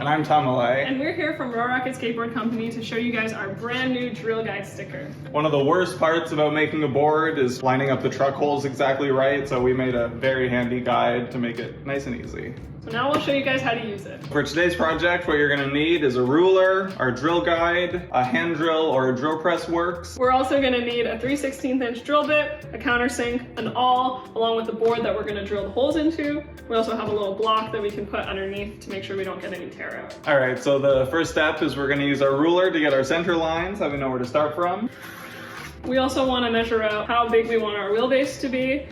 And I'm Tamalay. And we're here from Roarockit Skateboard Company to show you guys our brand new drill guide sticker. One of the worst parts about making a board is lining up the truck holes exactly right, so we made a very handy guide to make it nice and easy. So now we'll show you guys how to use it. For today's project, what you're gonna need is a ruler, our drill guide, a hand drill or a drill press works. We're also gonna need a 3/16 inch drill bit, a countersink, an awl, along with the board that we're gonna drill the holes into. We also have a little block that we can put underneath to make sure we don't get any tear out. All right, so the first step is we're gonna use our ruler to get our center lines, so we know where to start from. We also wanna measure out how big we want our wheelbase to be.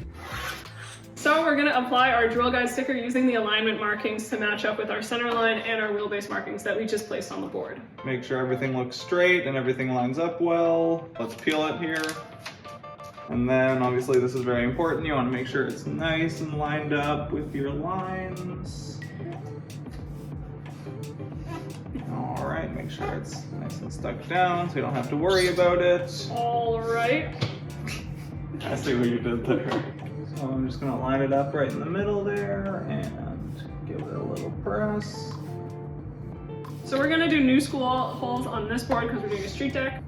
So we're gonna apply our drill guide sticker using the alignment markings to match up with our center line and our wheelbase markings that we just placed on the board. Make sure everything looks straight and everything lines up well. Let's peel it here. And then obviously this is very important. You wanna make sure it's nice and lined up with your lines. All right, make sure it's nice and stuck down so you don't have to worry about it. All right. I see what you did there. So I'm just gonna line it up right in the middle there and give it a little press. So we're gonna do new school holes on this board because we're doing a street deck.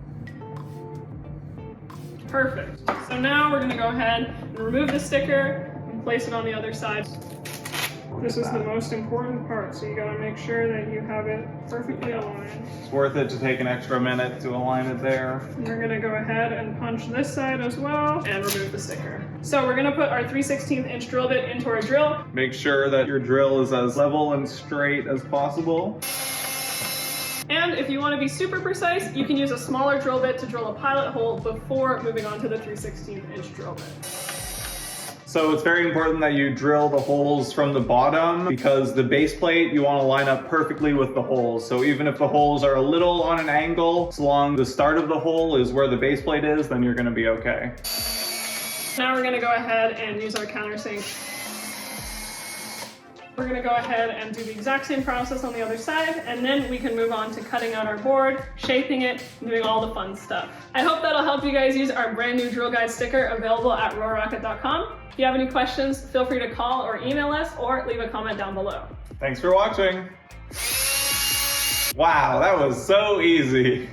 Perfect. So now we're gonna go ahead and remove the sticker and place it on the other side. This is the most important part, so you gotta make sure that you have it perfectly aligned. It's worth it to take an extra minute to align it there. And we're gonna go ahead and punch this side as well and remove the sticker. So we're gonna put our 3/16 inch drill bit into our drill. Make sure that your drill is as level and straight as possible. And if you want to be super precise, you can use a smaller drill bit to drill a pilot hole before moving on to the 3/16 inch drill bit. So it's very important that you drill the holes from the bottom because the base plate you want to line up perfectly with the holes. So even if the holes are a little on an angle, so long the start of the hole is where the base plate is, then you're going to be okay. Now we're going to go ahead and use our countersink. We're going to go ahead and do the exact same process on the other side, and then we can move on to cutting out our board, shaping it, and doing all the fun stuff. I hope that'll help you guys use our brand new drill guide sticker available at roarockit.com. If you have any questions, feel free to call or email us or leave a comment down below. Thanks for watching. Wow, that was so easy.